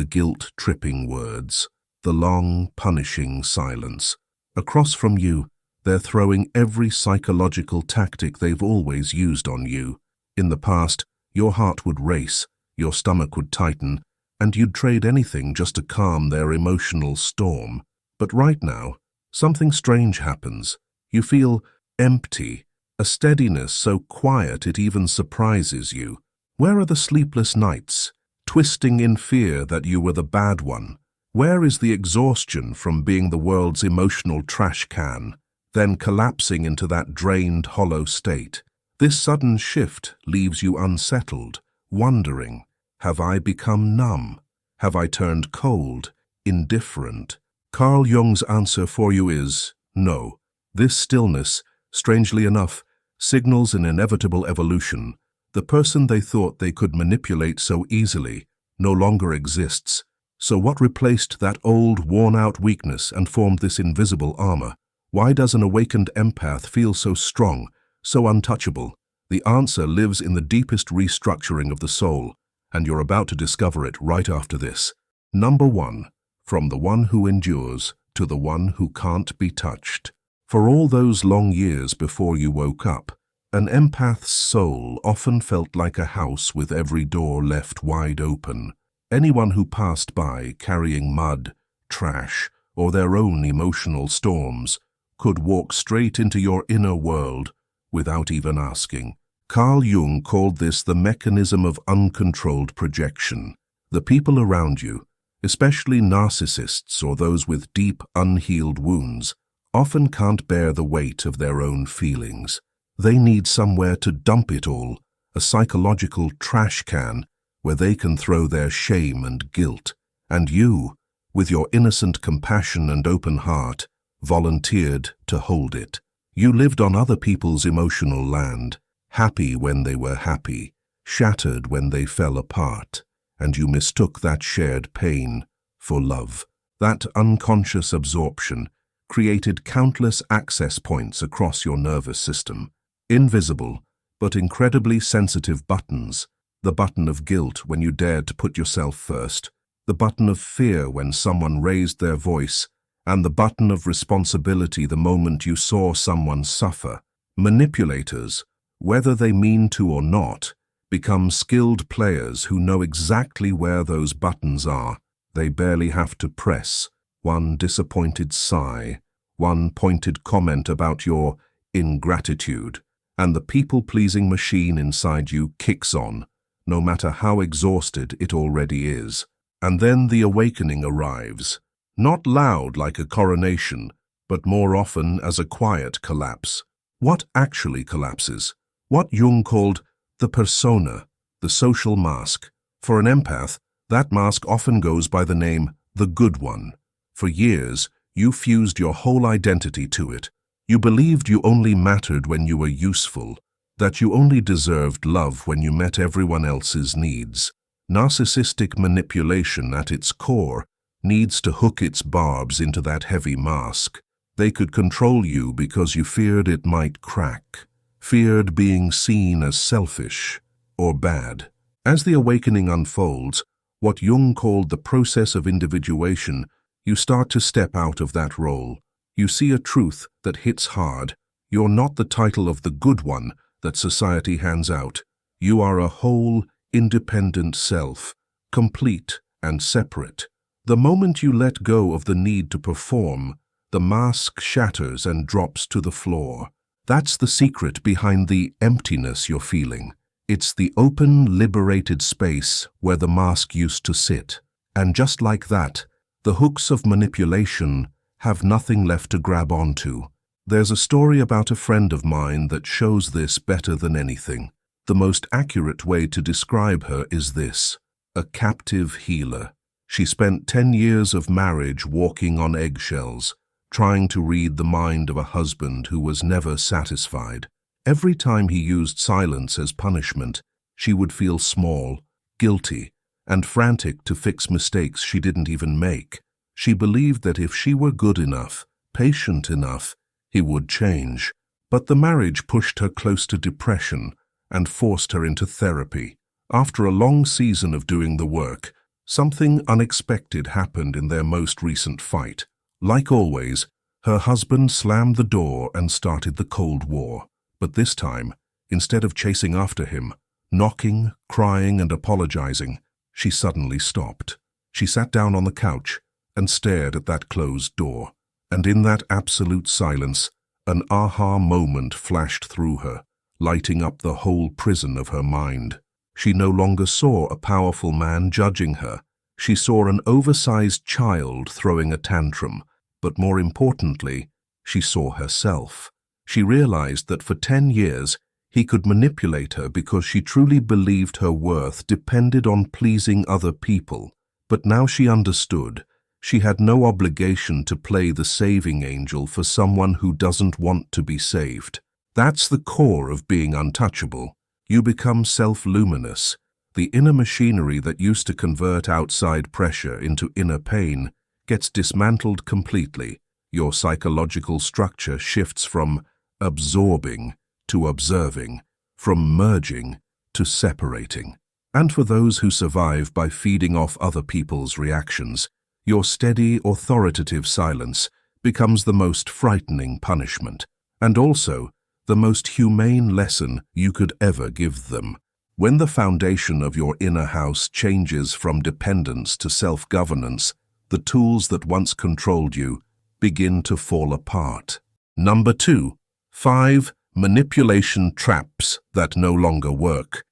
the guilt-tripping words, the long, punishing silence. Across from you, they're throwing every psychological tactic they've always used on you. In the past, your heart would race, your stomach would tighten, and you'd trade anything just to calm their emotional storm. But right now, something strange happens. You feel empty, a steadiness so quiet it even surprises you. Where are the sleepless nights, twisting in fear that you were the bad one? Where is the exhaustion from being the world's emotional trash can, then collapsing into that drained, hollow state? This sudden shift leaves you unsettled, wondering, have I become numb? Have I turned cold, indifferent? Carl Jung's answer for you is no. This stillness, strangely enough, signals an inevitable evolution. The person they thought they could manipulate so easily no longer exists. So what replaced that old, worn-out weakness and formed this invisible armor? Why does an awakened empath feel so strong, so untouchable? The answer lives in the deepest restructuring of the soul, and you're about to discover it right after this. Number 1. From the one who endures to the one who can't be touched. For all those long years before you woke up, an empath's soul often felt like a house with every door left wide open. Anyone who passed by carrying mud, trash, or their own emotional storms could walk straight into your inner world without even asking. Carl Jung called this the mechanism of uncontrolled projection. The people around you, especially narcissists or those with deep, unhealed wounds, often can't bear the weight of their own feelings. They need somewhere to dump it all, a psychological trash can where they can throw their shame and guilt. And you, with your innocent compassion and open heart, volunteered to hold it. You lived on other people's emotional land, happy when they were happy, shattered when they fell apart, and you mistook that shared pain for love. That unconscious absorption created countless access points across your nervous system. Invisible, but incredibly sensitive buttons. The button of guilt when you dared to put yourself first, the button of fear when someone raised their voice, and the button of responsibility the moment you saw someone suffer. Manipulators, whether they mean to or not, become skilled players who know exactly where those buttons are. They barely have to press. One disappointed sigh, one pointed comment about your ingratitude, and the people-pleasing machine inside you kicks on, no matter how exhausted it already is. And then the awakening arrives, not loud like a coronation, but more often as a quiet collapse. What actually collapses? What Jung called the persona, the social mask. For an empath, that mask often goes by the name the good one. For years, you fused your whole identity to it. You believed you only mattered when you were useful, that you only deserved love when you met everyone else's needs. Narcissistic manipulation at its core needs to hook its barbs into that heavy mask. They could control you because you feared it might crack, feared being seen as selfish or bad. As the awakening unfolds, what Jung called the process of individuation, you start to step out of that role. You see a truth that hits hard. You're not the title of the good one that society hands out. You are a whole, independent self, complete and separate. The moment you let go of the need to perform, the mask shatters and drops to the floor. That's the secret behind the emptiness you're feeling. It's the open, liberated space where the mask used to sit. And just like that, the hooks of manipulation have nothing left to grab onto. There's a story about a friend of mine that shows this better than anything. The most accurate way to describe her is this: a captive healer. She spent 10 years of marriage walking on eggshells, trying to read the mind of a husband who was never satisfied. Every time he used silence as punishment, she would feel small, guilty, and frantic to fix mistakes she didn't even make. She believed that if she were good enough, patient enough, he would change. But the marriage pushed her close to depression and forced her into therapy. After a long season of doing the work, Something unexpected happened in their most recent fight. Like always, her husband slammed the door and started the Cold War. But this time, instead of chasing after him, knocking, crying, and apologizing, she suddenly stopped. She sat down on the couch and stared at that closed door. And in that absolute silence, an aha moment flashed through her, lighting up the whole prison of her mind. She no longer saw a powerful man judging her. She saw an oversized child throwing a tantrum, but more importantly, she saw herself. She realized that for 10 years, he could manipulate her because she truly believed her worth depended on pleasing other people. But now she understood. She had no obligation to play the saving angel for someone who doesn't want to be saved. That's the core of being untouchable. You become self-luminous. The inner machinery that used to convert outside pressure into inner pain gets dismantled completely. Your psychological structure shifts from absorbing to observing, from merging to separating. And for those who survive by feeding off other people's reactions, your steady, authoritative silence becomes the most frightening punishment, and also the most humane lesson you could ever give them. When the foundation of your inner house changes from dependence to self-governance, the tools that once controlled you begin to fall apart. Number 2. 5 manipulation traps that no longer work.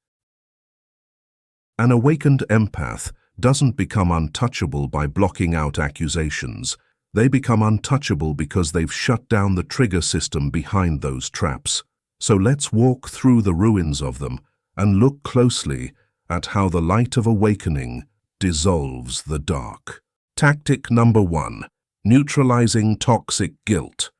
An awakened empath doesn't become untouchable by blocking out accusations. They become untouchable because they've shut down the trigger system behind those traps. So let's walk through the ruins of them and look closely at how the light of awakening dissolves the dark. Tactic number 1. Neutralizing toxic guilt.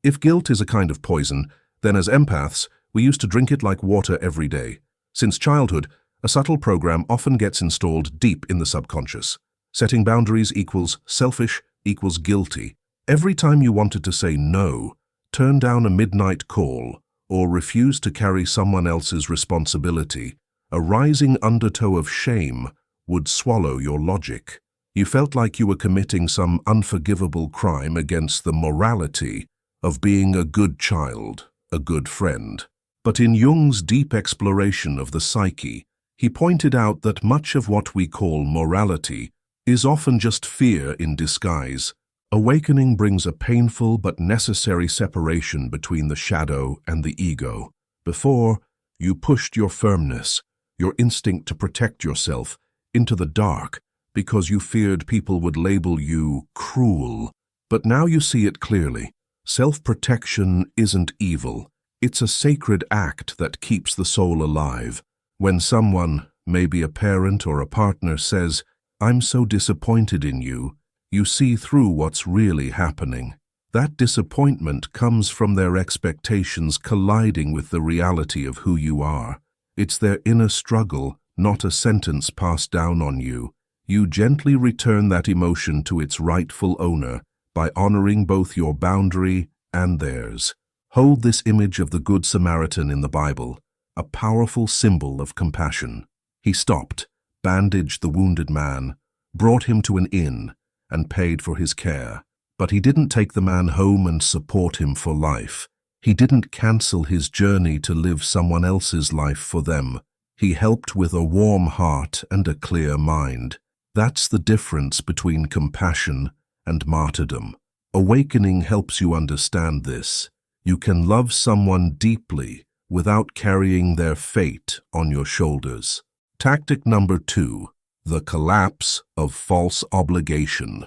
If guilt is a kind of poison, then as empaths, we used to drink it like water every day. Since childhood, a subtle program often gets installed deep in the subconscious. Setting boundaries equals selfish equals guilty. Every time you wanted to say no, turn down a midnight call, or refuse to carry someone else's responsibility, a rising undertow of shame would swallow your logic. You felt like you were committing some unforgivable crime against the morality of being a good child, a good friend. But in Jung's deep exploration of the psyche, he pointed out that much of what we call morality is often just fear in disguise. Awakening brings a painful but necessary separation between the shadow and the ego. Before, you pushed your firmness, your instinct to protect yourself, into the dark because you feared people would label you cruel. But now you see it clearly. Self-protection isn't evil. It's a sacred act that keeps the soul alive. When someone, maybe a parent or a partner, says, "I'm so disappointed in you," you see through what's really happening. That disappointment comes from their expectations colliding with the reality of who you are. It's their inner struggle, not a sentence passed down on you. You gently return that emotion to its rightful owner by honoring both your boundary and theirs. Hold this image of the Good Samaritan in the Bible, a powerful symbol of compassion. He stopped, bandaged the wounded man, brought him to an inn, and paid for his care. But he didn't take the man home and support him for life. He didn't cancel his journey to live someone else's life for them. He helped with a warm heart and a clear mind. That's the difference between compassion and martyrdom. Awakening helps you understand this. You can love someone deeply without carrying their fate on your shoulders. Tactic number 2, the collapse of false obligation.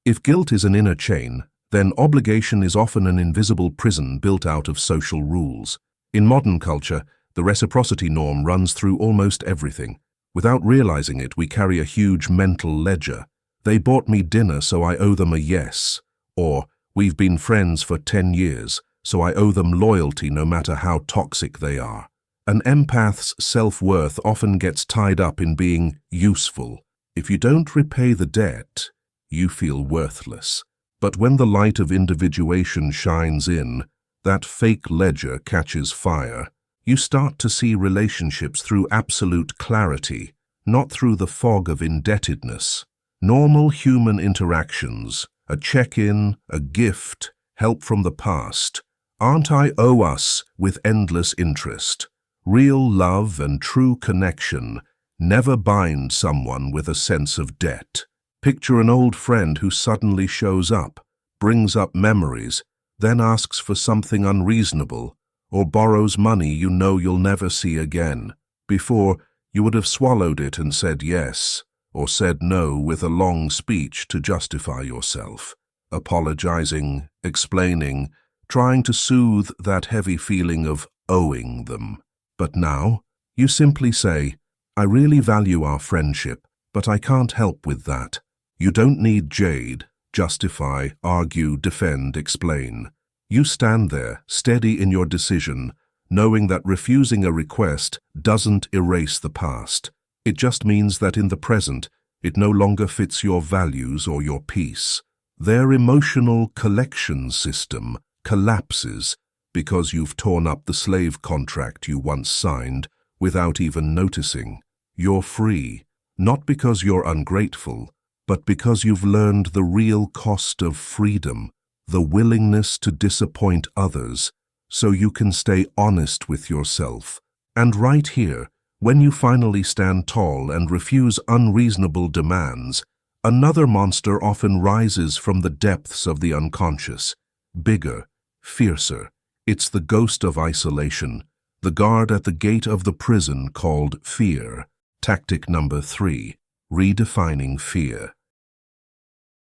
If guilt is an inner chain, then obligation is often an invisible prison built out of social rules. In modern culture, the reciprocity norm runs through almost everything. Without realizing it, we carry a huge mental ledger. They bought me dinner, so I owe them a yes. Or, we've been friends for 10 years, so I owe them loyalty no matter how toxic they are. An empath's self-worth often gets tied up in being useful. If you don't repay the debt, you feel worthless. But when the light of individuation shines in, that fake ledger catches fire. You start to see relationships through absolute clarity. not through the fog of indebtedness. Normal human interactions, a check-in, a gift, help from the past, aren't I owe us with endless interest. Real love and true connection never bind someone with a sense of debt. Picture an old friend who suddenly shows up, brings up memories, then asks for something unreasonable, or borrows money you know you'll never see again. Before, you would have swallowed it and said yes, or said no with a long speech to justify yourself, apologizing, explaining, trying to soothe that heavy feeling of owing them. But now, you simply say, I really value our friendship, but I can't help with that. You don't need jade, justify, argue, defend, explain. You stand there, steady in your decision, knowing that refusing a request doesn't erase the past. It just means that in the present, it no longer fits your values or your peace. Their emotional collection system collapses because you've torn up the slave contract you once signed without even noticing. You're free, not because you're ungrateful, but because you've learned the real cost of freedom, the willingness to disappoint others, so you can stay honest with yourself. And right here, when you finally stand tall and refuse unreasonable demands, another monster often rises from the depths of the unconscious, bigger, fiercer. It's the ghost of isolation, the guard at the gate of the prison called fear. Tactic number 3, redefining fear.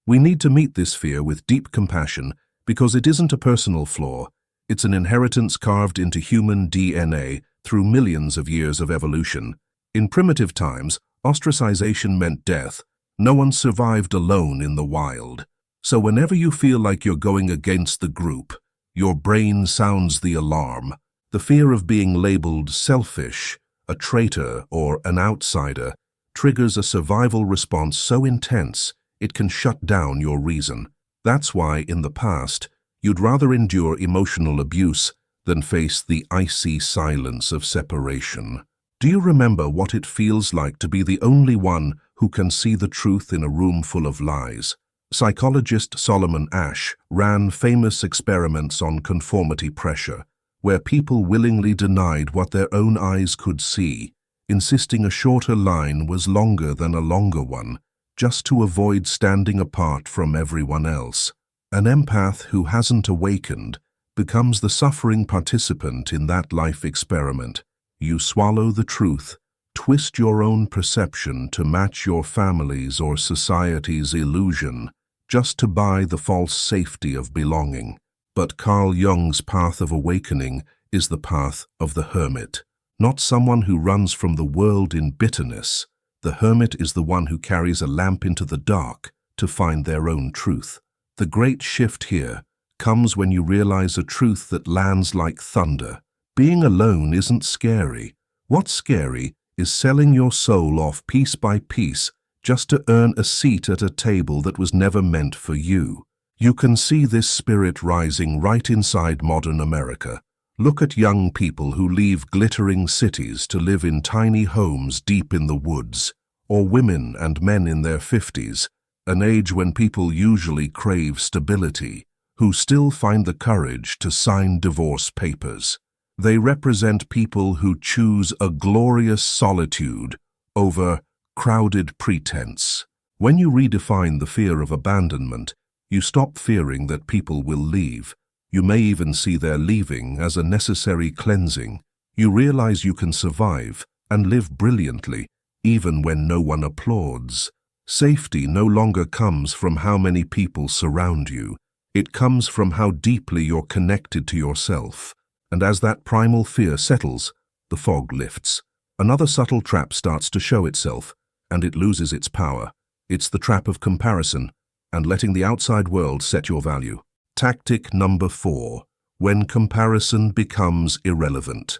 We need to meet this fear with deep compassion because it isn't a personal flaw. It's an inheritance carved into human DNA through millions of years of evolution. In primitive times, ostracization meant death. No one survived alone in the wild. So whenever you feel like you're going against the group, your brain sounds the alarm. The fear of being labeled selfish, a traitor, or an outsider triggers a survival response so intense it can shut down your reason. That's why, in the past, you'd rather endure emotional abuse than face the icy silence of separation. Do you remember what it feels like to be the only one who can see the truth in a room full of lies? Psychologist Solomon Asch ran famous experiments on conformity pressure, where people willingly denied what their own eyes could see, insisting a shorter line was longer than a longer one, just to avoid standing apart from everyone else. An empath who hasn't awakened becomes the suffering participant in that life experiment. You swallow the truth, twist your own perception to match your family's or society's illusion, just to buy the false safety of belonging. But Carl Jung's path of awakening is the path of the hermit, not someone who runs from the world in bitterness. The hermit is the one who carries a lamp into the dark to find their own truth. The great shift here comes when you realize a truth that lands like thunder. Being alone isn't scary. What's scary is selling your soul off piece by piece just to earn a seat at a table that was never meant for you. You can see this spirit rising right inside modern America. Look at young people who leave glittering cities to live in tiny homes deep in the woods, or women and men in their 50s, an age when people usually crave stability, who still find the courage to sign divorce papers. They represent people who choose a glorious solitude over crowded pretense. When you redefine the fear of abandonment, you stop fearing that people will leave. You may even see their leaving as a necessary cleansing. You realize you can survive and live brilliantly, even when no one applauds. Safety no longer comes from how many people surround you. It comes from how deeply you're connected to yourself. And as that primal fear settles, the fog lifts. Another subtle trap starts to show itself, and it loses its power. It's the trap of comparison, and letting the outside world set your value. Tactic number 4, when comparison becomes irrelevant.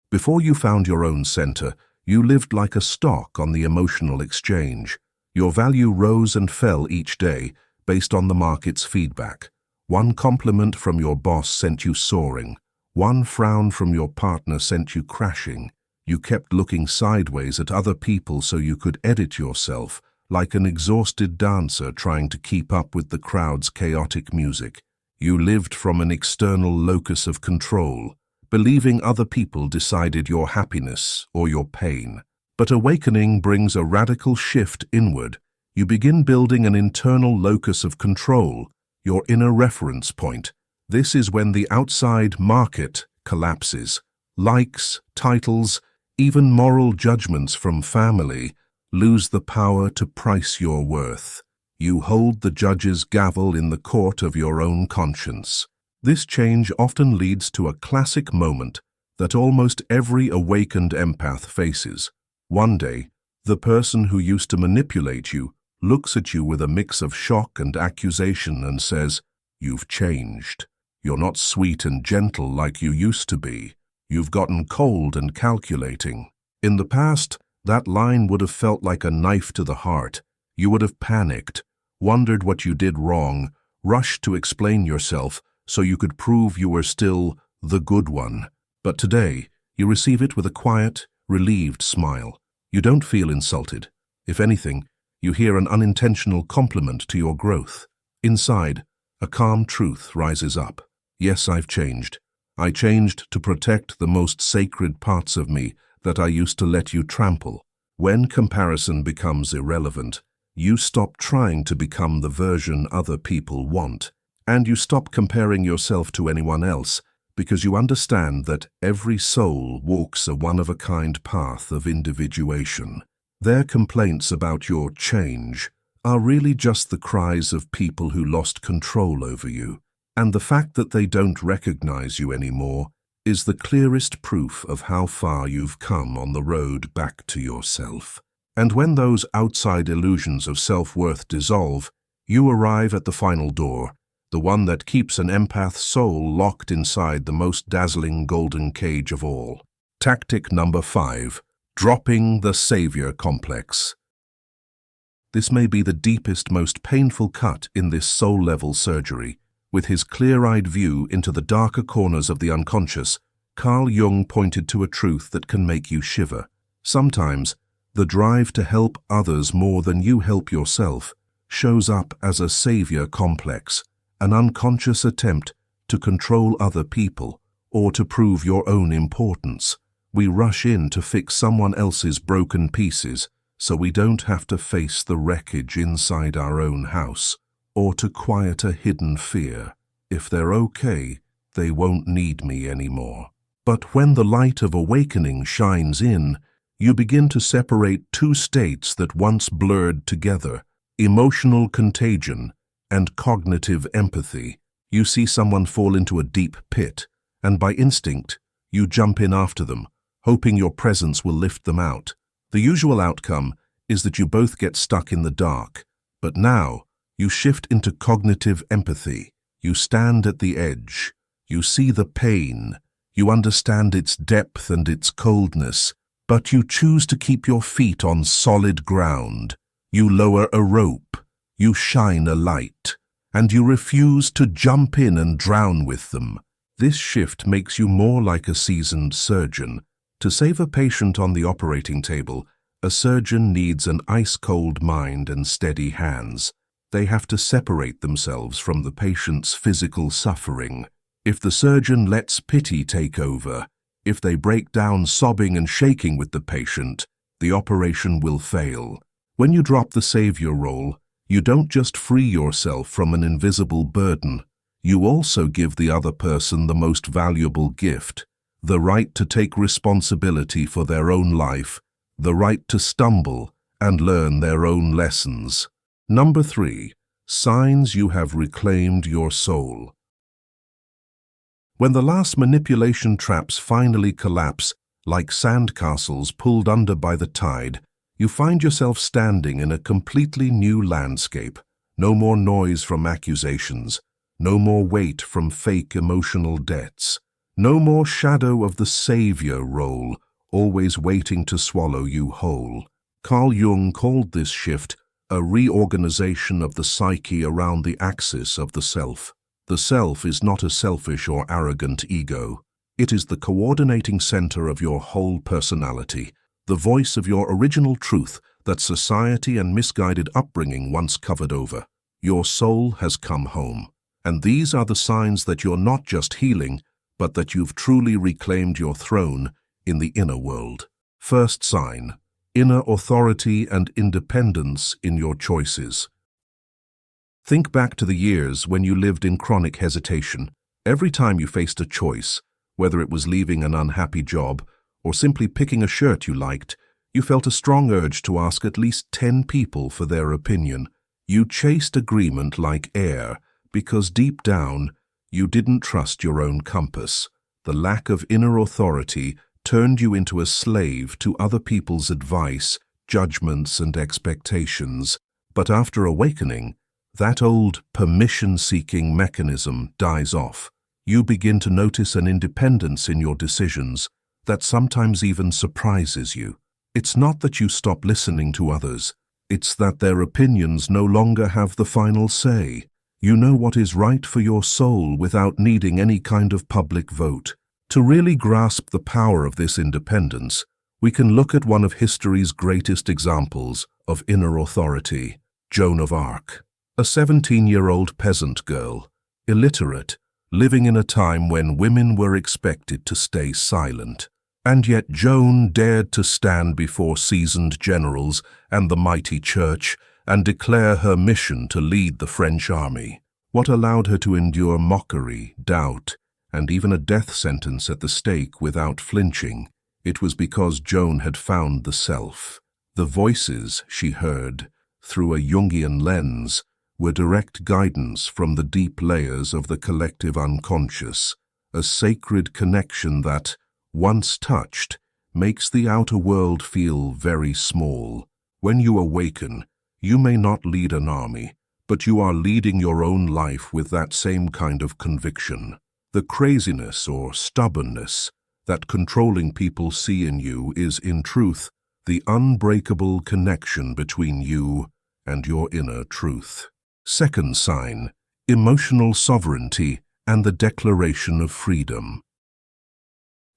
Before you found your own center, you lived like a stock on the emotional exchange. Your value rose and fell each day based on the market's feedback. One compliment from your boss sent you soaring. One frown from your partner sent you crashing. You kept looking sideways at other people so you could edit yourself, like an exhausted dancer trying to keep up with the crowd's chaotic music. You lived from an external locus of control, believing other people decided your happiness or your pain. But awakening brings a radical shift inward. You begin building an internal locus of control, your inner reference point. This is when the outside market collapses. Likes, titles, even moral judgments from family lose the power to price your worth. You hold the judge's gavel in the court of your own conscience. This change often leads to a classic moment that almost every awakened empath faces. One day, the person who used to manipulate you looks at you with a mix of shock and accusation and says, "You've changed. You're not sweet and gentle like you used to be. You've gotten cold and calculating." In the past, that line would have felt like a knife to the heart. You would have panicked, wondered what you did wrong, rushed to explain yourself so you could prove you were still the good one. But today, you receive it with a quiet, relieved smile. You don't feel insulted. If anything, you hear an unintentional compliment to your growth. Inside, a calm truth rises up. Yes, I've changed. I changed to protect the most sacred parts of me that I used to let you trample. When comparison becomes irrelevant, you stop trying to become the version other people want, and you stop comparing yourself to anyone else because you understand that every soul walks a one-of-a-kind path of individuation. Their complaints about your change are really just the cries of people who lost control over you, and the fact that they don't recognize you anymore is the clearest proof of how far you've come on the road back to yourself. And when those outside illusions of self-worth dissolve, you arrive at the final door, the one that keeps an empath's soul locked inside the most dazzling golden cage of all. Tactic number 5. Dropping the savior complex. This may be the deepest, most painful cut in this soul-level surgery. With his clear-eyed view into the darker corners of the unconscious, Carl Jung pointed to a truth that can make you shiver. Sometimes, the drive to help others more than you help yourself shows up as a savior complex, an unconscious attempt to control other people or to prove your own importance. We rush in to fix someone else's broken pieces so we don't have to face the wreckage inside our own house, or to quiet a hidden fear. If they're okay, they won't need me anymore. But when the light of awakening shines in, you begin to separate two states that once blurred together: emotional contagion and cognitive empathy. You see someone fall into a deep pit, and by instinct, you jump in after them, hoping your presence will lift them out. The usual outcome is that you both get stuck in the dark, but now you shift into cognitive empathy. You stand at the edge. You see the pain. You understand its depth and its coldness, but you choose to keep your feet on solid ground. You lower a rope. You shine a light, and you refuse to jump in and drown with them. This shift makes you more like a seasoned surgeon. To save a patient on the operating table, a surgeon needs an ice-cold mind and steady hands. They have to separate themselves from the patient's physical suffering. If the surgeon lets pity take over, if they break down sobbing and shaking with the patient, the operation will fail. When you drop the savior role, you don't just free yourself from an invisible burden, you also give the other person the most valuable gift: the right to take responsibility for their own life, the right to stumble and learn their own lessons. Number 3. Signs you have reclaimed your soul. When the last manipulation traps finally collapse, like sandcastles pulled under by the tide, you find yourself standing in a completely new landscape. No more noise from accusations, no more weight from fake emotional debts, no more shadow of the savior role, always waiting to swallow you whole. Carl Jung called this shift a reorganization of the psyche around the axis of the self. The self is not a selfish or arrogant ego. It is the coordinating center of your whole personality, the voice of your original truth that society and misguided upbringing once covered over. Your soul has come home, and these are the signs that you're not just healing, but that you've truly reclaimed your throne in the inner world. First sign: inner authority and independence in your choices. Think back to the years when you lived in chronic hesitation. Every time you faced a choice, whether it was leaving an unhappy job or simply picking a shirt you liked, you felt a strong urge to ask at least 10 people for their opinion. You chased agreement like air because deep down you didn't trust your own compass. The lack of inner authority turned you into a slave to other people's advice, judgments, and expectations. But after awakening, that old permission-seeking mechanism dies off. You begin to notice an independence in your decisions that sometimes even surprises you. It's not that you stop listening to others, it's that their opinions no longer have the final say. You know what is right for your soul without needing any kind of public vote. To really grasp the power of this independence, we can look at one of history's greatest examples of inner authority, Joan of Arc. A 17-year-old peasant girl, illiterate, living in a time when women were expected to stay silent. And yet Joan dared to stand before seasoned generals and the mighty church and declare her mission to lead the French army. What allowed her to endure mockery, doubt, and even a death sentence at the stake without flinching? It was because Joan had found the self. The voices she heard, through a Jungian lens, were direct guidance from the deep layers of the collective unconscious, a sacred connection that, once touched, makes the outer world feel very small. When you awaken, you may not lead an army, but you are leading your own life with that same kind of conviction. The craziness or stubbornness that controlling people see in you is, in truth, the unbreakable connection between you and your inner truth. Second sign: emotional sovereignty and the declaration of freedom.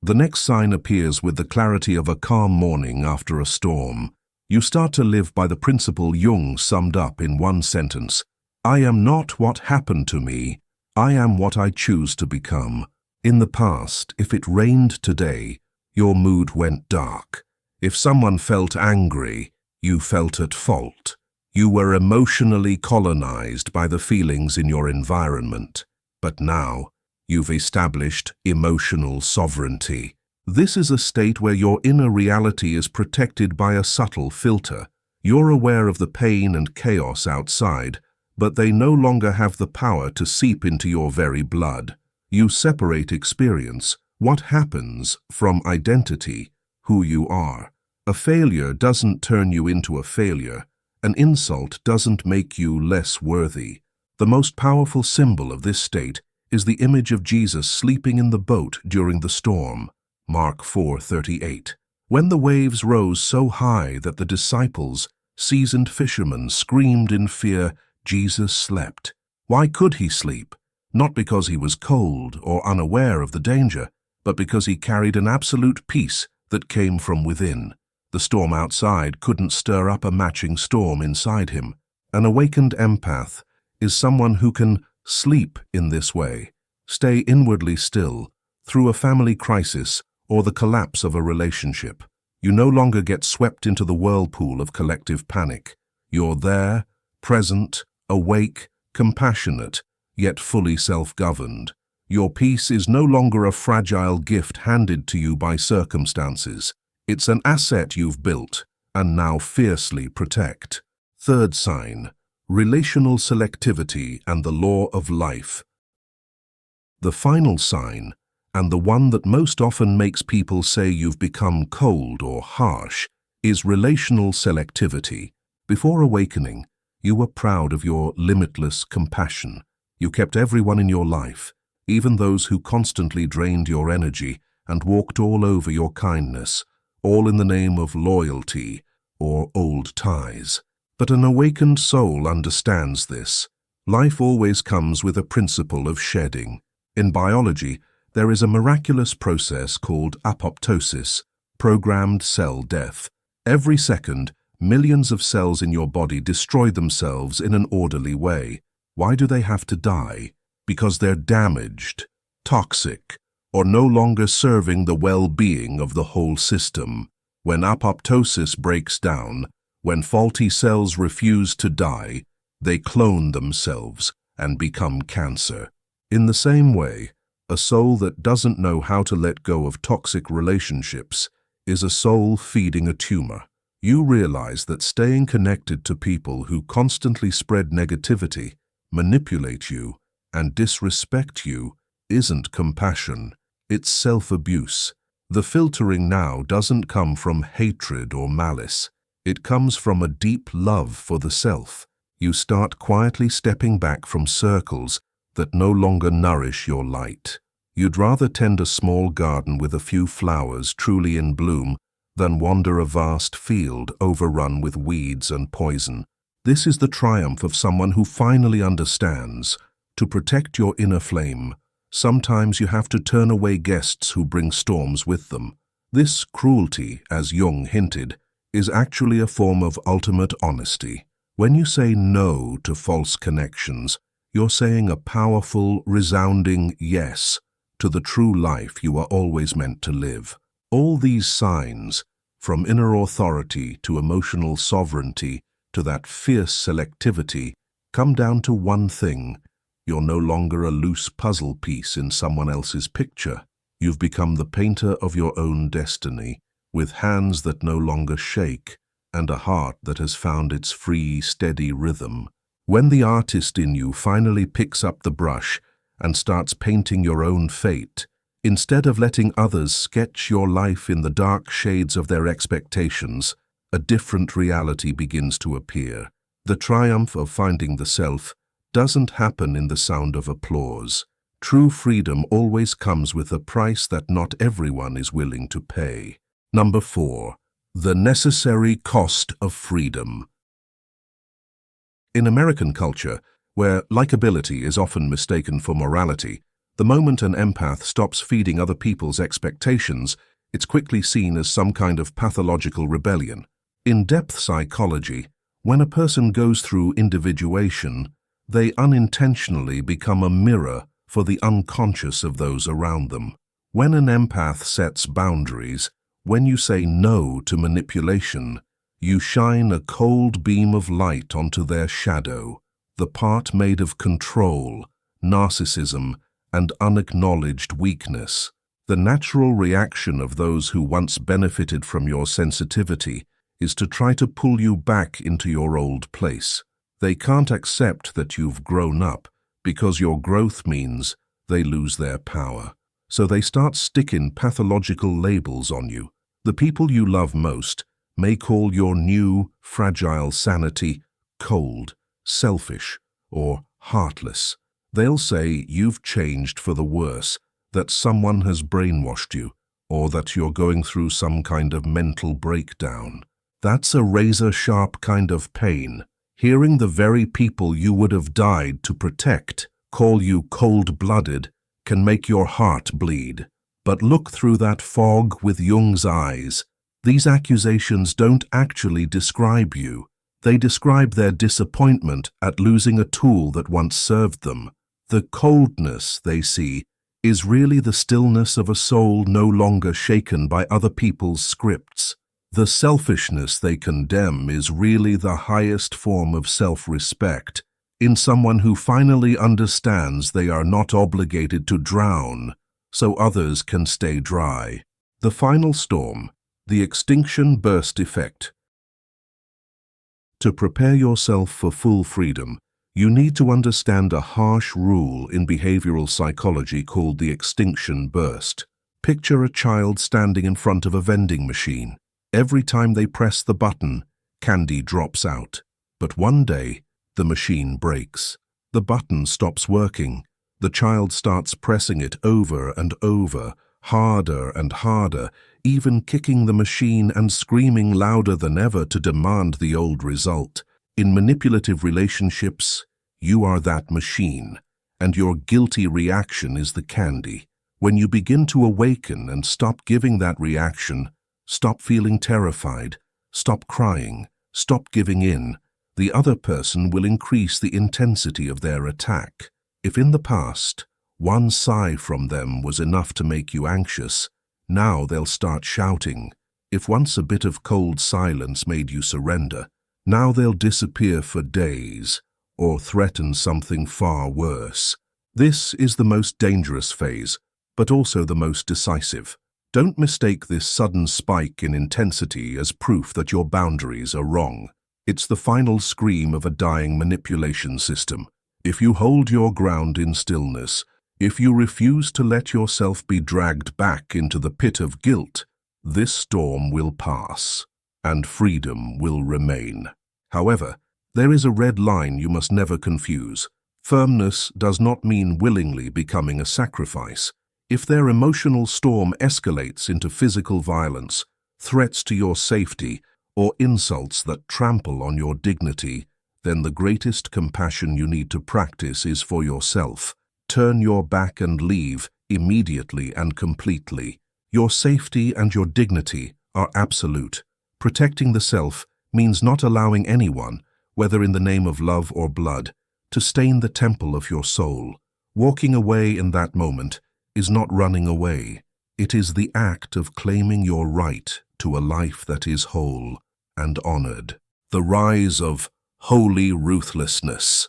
The next sign appears with the clarity of a calm morning after a storm. You start to live by the principle Jung summed up in one sentence: I am not what happened to me, I am what I choose to become. In the past, if it rained today, your mood went dark. If someone felt angry, you felt at fault. You were emotionally colonized by the feelings in your environment. But now, you've established emotional sovereignty. This is a state where your inner reality is protected by a subtle filter. You're aware of the pain and chaos outside, but they no longer have the power to seep into your very blood. You separate experience, what happens, from identity, who you are. A failure doesn't turn you into a failure. An insult doesn't make you less worthy. The most powerful symbol of this state is the image of Jesus sleeping in the boat during the storm. Mark 4:38. When the waves rose so high that the disciples, seasoned fishermen, screamed in fear, Jesus slept. Why could he sleep? Not because he was cold or unaware of the danger, but because he carried an absolute peace that came from within. The storm outside couldn't stir up a matching storm inside him. An awakened empath is someone who can sleep in this way, stay inwardly still, through a family crisis or the collapse of a relationship. You no longer get swept into the whirlpool of collective panic. You're there, present, awake, compassionate, yet fully self-governed. Your peace is no longer a fragile gift handed to you by circumstances. It's an asset you've built and now fiercely protect. Third sign: relational selectivity and the law of life. The final sign, and the one that most often makes people say you've become cold or harsh, is relational selectivity. Before awakening, you were proud of your limitless compassion. You kept everyone in your life, even those who constantly drained your energy and walked all over your kindness, all in the name of loyalty or old ties. But an awakened soul understands this. Life always comes with a principle of shedding. In biology, There is a miraculous process called apoptosis, programmed cell death. Every second, millions of cells in your body destroy themselves in an orderly way. Why do they have to die? Because they're damaged, toxic, or no longer serving the well-being of the whole system. When apoptosis breaks down, when faulty cells refuse to die, they clone themselves and become cancer. In the same way, a soul that doesn't know how to let go of toxic relationships is a soul feeding a tumor. You realize that staying connected to people who constantly spread negativity, manipulate you, and disrespect you isn't compassion, it's self-abuse. The filtering now doesn't come from hatred or malice. It comes from a deep love for the self. You start quietly stepping back from circles that no longer nourish your light. You'd rather tend a small garden with a few flowers truly in bloom than wander a vast field overrun with weeds and poison. This is the triumph of someone who finally understands. To protect your inner flame, sometimes you have to turn away guests who bring storms with them. This cruelty, as Jung hinted, is actually a form of ultimate honesty. When you say no to false connections, you're saying a powerful, resounding yes to the true life you are always meant to live. All these signs, from inner authority to emotional sovereignty to that fierce selectivity, come down to one thing. You're no longer a loose puzzle piece in someone else's picture. You've become the painter of your own destiny, with hands that no longer shake and a heart that has found its free, steady rhythm. When the artist in you finally picks up the brush and starts painting your own fate, instead of letting others sketch your life in the dark shades of their expectations, a different reality begins to appear. The triumph of finding the self doesn't happen in the sound of applause. True freedom always comes with a price that not everyone is willing to pay. Number 4. The necessary cost of freedom. In American culture, where likability is often mistaken for morality, the moment an empath stops feeding other people's expectations, it's quickly seen as some kind of pathological rebellion. In depth psychology, when a person goes through individuation, they unintentionally become a mirror for the unconscious of those around them. When an empath sets boundaries, when you say no to manipulation, you shine a cold beam of light onto their shadow, the part made of control, narcissism, and unacknowledged weakness. The natural reaction of those who once benefited from your sensitivity is to try to pull you back into your old place. They can't accept that you've grown up because your growth means they lose their power. So they start sticking pathological labels on you. The people you love most may call your new, fragile sanity cold, selfish, or heartless. They'll say you've changed for the worse, that someone has brainwashed you, or that you're going through some kind of mental breakdown. That's a razor-sharp kind of pain. Hearing the very people you would have died to protect call you cold-blooded can make your heart bleed. But look through that fog with Jung's eyes. These accusations don't actually describe you. They describe their disappointment at losing a tool that once served them. The coldness they see is really the stillness of a soul no longer shaken by other people's scripts. The selfishness they condemn is really the highest form of self-respect in someone who finally understands they are not obligated to drown so others can stay dry. The final storm, the extinction burst effect. To prepare yourself for full freedom, you need to understand a harsh rule in behavioral psychology called the extinction burst. Picture a child standing in front of a vending machine. Every time they press the button, candy drops out. But one day, the machine breaks. The button stops working. The child starts pressing it over and over, harder and harder, even kicking the machine and screaming louder than ever to demand the old result. In manipulative relationships, you are that machine, and your guilty reaction is the candy. When you begin to awaken and stop giving that reaction, stop feeling terrified, stop crying, stop giving in, the other person will increase the intensity of their attack. If in the past, one sigh from them was enough to make you anxious, now they'll start shouting. If once a bit of cold silence made you surrender, now they'll disappear for days or threaten something far worse. This is the most dangerous phase, but also the most decisive. Don't mistake this sudden spike in intensity as proof that your boundaries are wrong. It's the final scream of a dying manipulation system. If you hold your ground in stillness, if you refuse to let yourself be dragged back into the pit of guilt, this storm will pass, and freedom will remain. However, there is a red line you must never confuse. Firmness does not mean willingly becoming a sacrifice. If their emotional storm escalates into physical violence, threats to your safety, or insults that trample on your dignity, then the greatest compassion you need to practice is for yourself. Turn your back and leave immediately and completely. Your safety and your dignity are absolute. Protecting the self means not allowing anyone, whether in the name of love or blood, to stain the temple of your soul. Walking away in that moment is not running away. It is the act of claiming your right to a life that is whole and honored. The rise of holy ruthlessness.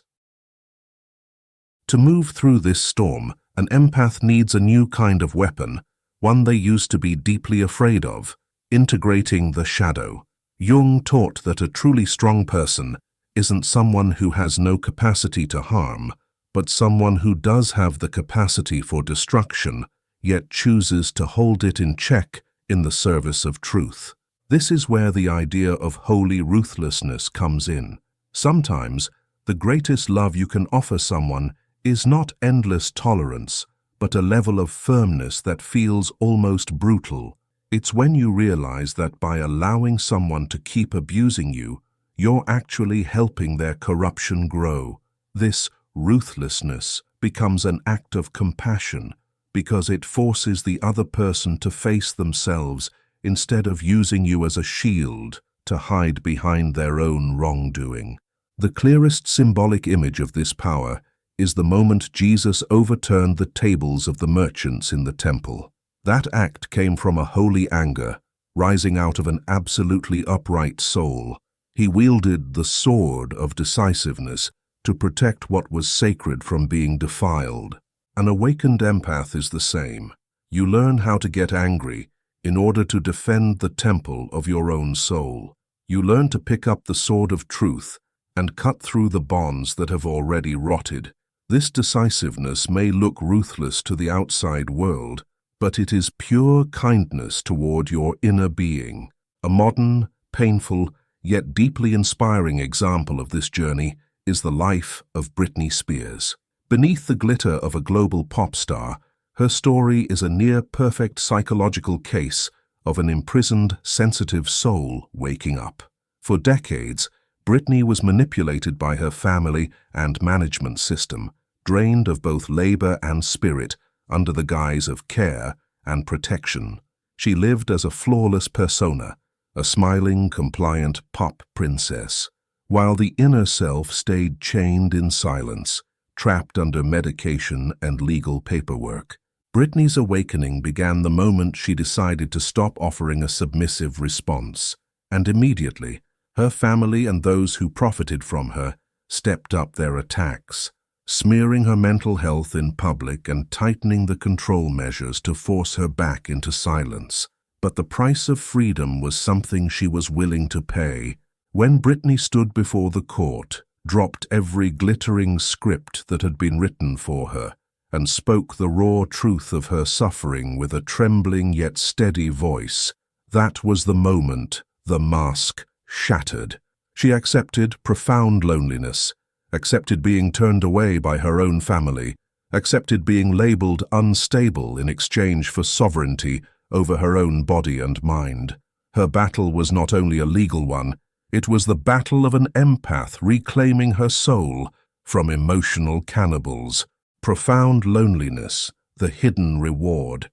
To move through this storm, an empath needs a new kind of weapon, one they used to be deeply afraid of: integrating the shadow. Jung taught that a truly strong person isn't someone who has no capacity to harm, but someone who does have the capacity for destruction, yet chooses to hold it in check in the service of truth. This is where the idea of holy ruthlessness comes in. Sometimes, the greatest love you can offer someone is not endless tolerance, but a level of firmness that feels almost brutal. It's when you realize that by allowing someone to keep abusing you, you're actually helping their corruption grow. This ruthlessness becomes an act of compassion because it forces the other person to face themselves instead of using you as a shield to hide behind their own wrongdoing. The clearest symbolic image of this power is the moment Jesus overturned the tables of the merchants in the temple. That act came from a holy anger, rising out of an absolutely upright soul. He wielded the sword of decisiveness to protect what was sacred from being defiled. An awakened empath is the same. You learn how to get angry in order to defend the temple of your own soul. You learn to pick up the sword of truth and cut through the bonds that have already rotted. This decisiveness may look ruthless to the outside world, but it is pure kindness toward your inner being. A modern, painful, yet deeply inspiring example of this journey is the life of Britney Spears. Beneath the glitter of a global pop star, her story is a near-perfect psychological case of an imprisoned, sensitive soul waking up. For decades, Britney was manipulated by her family and management system, drained of both labor and spirit under the guise of care and protection. She lived as a flawless persona, a smiling, compliant pop princess, while the inner self stayed chained in silence, trapped under medication and legal paperwork. Britney's awakening began the moment she decided to stop offering a submissive response, and immediately, her family and those who profited from her stepped up their attacks, smearing her mental health in public and tightening the control measures to force her back into silence. But the price of freedom was something she was willing to pay. When Britney stood before the court, dropped every glittering script that had been written for her, and spoke the raw truth of her suffering with a trembling yet steady voice, that was the moment the mask shattered. She accepted profound loneliness, accepted being turned away by her own family, accepted being labeled unstable in exchange for sovereignty over her own body and mind. Her battle was not only a legal one, it was the battle of an empath reclaiming her soul from emotional cannibals. Profound loneliness, the hidden reward.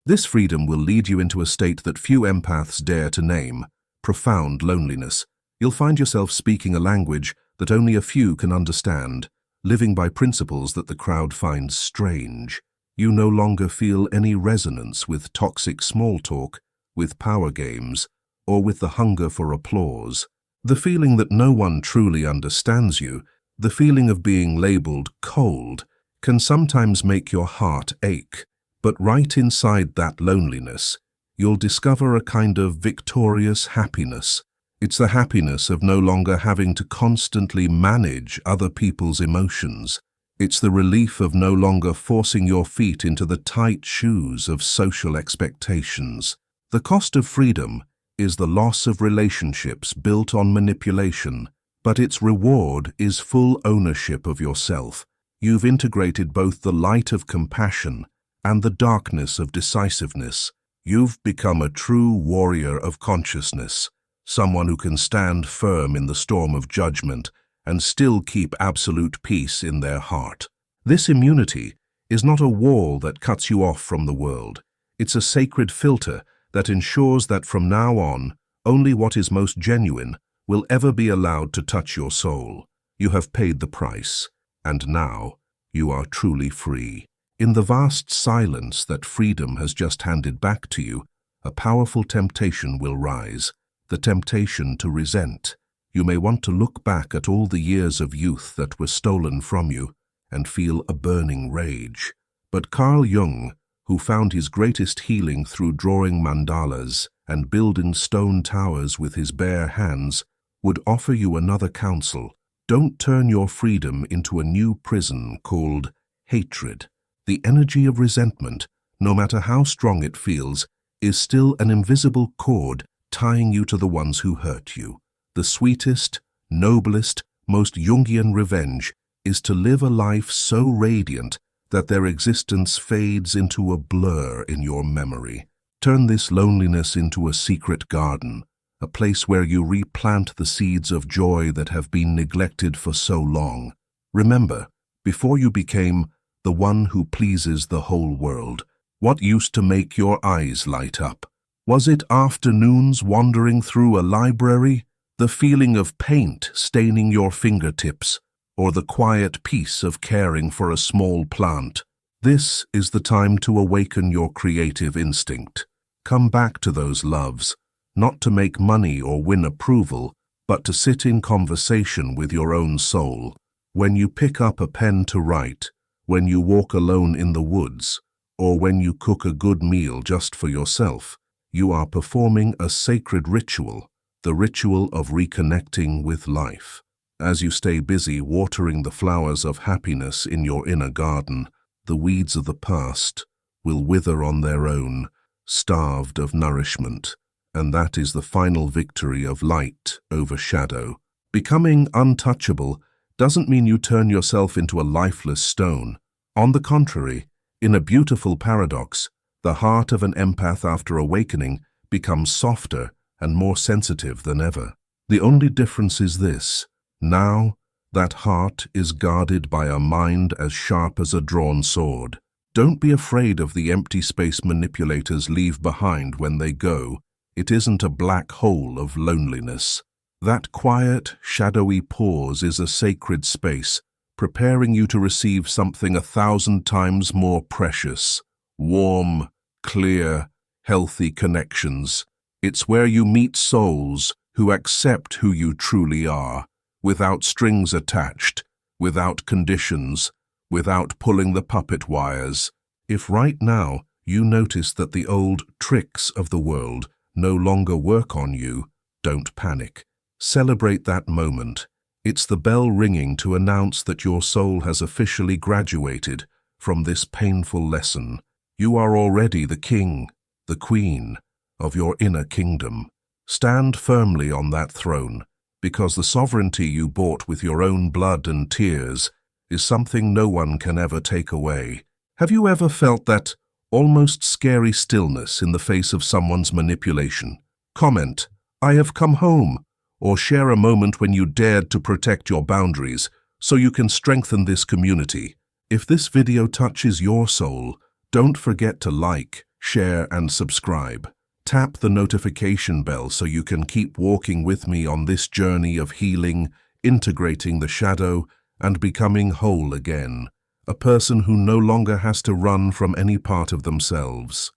This freedom will lead you into a state that few empaths dare to name: profound loneliness. You'll find yourself speaking a language that only a few can understand, living by principles that the crowd finds strange. You no longer feel any resonance with toxic small talk, with power games, or with the hunger for applause. The feeling that no one truly understands you, the feeling of being labeled cold, can sometimes make your heart ache. But right inside that loneliness, you'll discover a kind of victorious happiness. It's the happiness of no longer having to constantly manage other people's emotions. It's the relief of no longer forcing your feet into the tight shoes of social expectations. The cost of freedom is the loss of relationships built on manipulation, but its reward is full ownership of yourself. You've integrated both the light of compassion and the darkness of decisiveness. You've become a true warrior of consciousness, someone who can stand firm in the storm of judgment and still keep absolute peace in their heart. This immunity is not a wall that cuts you off from the world. It's a sacred filter that ensures that from now on, only what is most genuine will ever be allowed to touch your soul. You have paid the price, and now you are truly free. In the vast silence that freedom has just handed back to you, a powerful temptation will rise, the temptation to resent. You may want to look back at all the years of youth that were stolen from you and feel a burning rage. But Carl Jung, who found his greatest healing through drawing mandalas and building stone towers with his bare hands, would offer you another counsel. Don't turn your freedom into a new prison called hatred. The energy of resentment, no matter how strong it feels, is still an invisible cord tying you to the ones who hurt you. The sweetest, noblest, most Jungian revenge is to live a life so radiant that their existence fades into a blur in your memory. Turn this loneliness into a secret garden, a place where you replant the seeds of joy that have been neglected for so long. Remember, before you became the one who pleases the whole world, what used to make your eyes light up? Was it afternoons wandering through a library, the feeling of paint staining your fingertips, or the quiet peace of caring for a small plant? This is the time to awaken your creative instinct. Come back to those loves, not to make money or win approval, but to sit in conversation with your own soul. When you pick up a pen to write, when you walk alone in the woods, or when you cook a good meal just for yourself, you are performing a sacred ritual, the ritual of reconnecting with life. As you stay busy watering the flowers of happiness in your inner garden, the weeds of the past will wither on their own, starved of nourishment, and that is the final victory of light over shadow. Becoming untouchable doesn't mean you turn yourself into a lifeless stone. On the contrary, in a beautiful paradox, the heart of an empath after awakening becomes softer and more sensitive than ever. The only difference is this: now, that heart is guarded by a mind as sharp as a drawn sword. Don't be afraid of the empty space manipulators leave behind when they go. It isn't a black hole of loneliness. That quiet, shadowy pause is a sacred space, preparing you to receive something 1,000 times more precious: warm, clear, healthy connections. It's where you meet souls who accept who you truly are, without strings attached, without conditions, without pulling the puppet wires. If right now you notice that the old tricks of the world no longer work on you, don't panic. Celebrate that moment. It's the bell ringing to announce that your soul has officially graduated from this painful lesson. You are already the king, the queen of your inner kingdom. Stand firmly on that throne, because the sovereignty you bought with your own blood and tears is something no one can ever take away. Have you ever felt that almost scary stillness in the face of someone's manipulation? Comment, "I have come home," or share a moment when you dared to protect your boundaries so you can strengthen this community. If this video touches your soul, don't forget to like, share, and subscribe. Tap the notification bell so you can keep walking with me on this journey of healing, integrating the shadow, and becoming whole again, a person who no longer has to run from any part of themselves.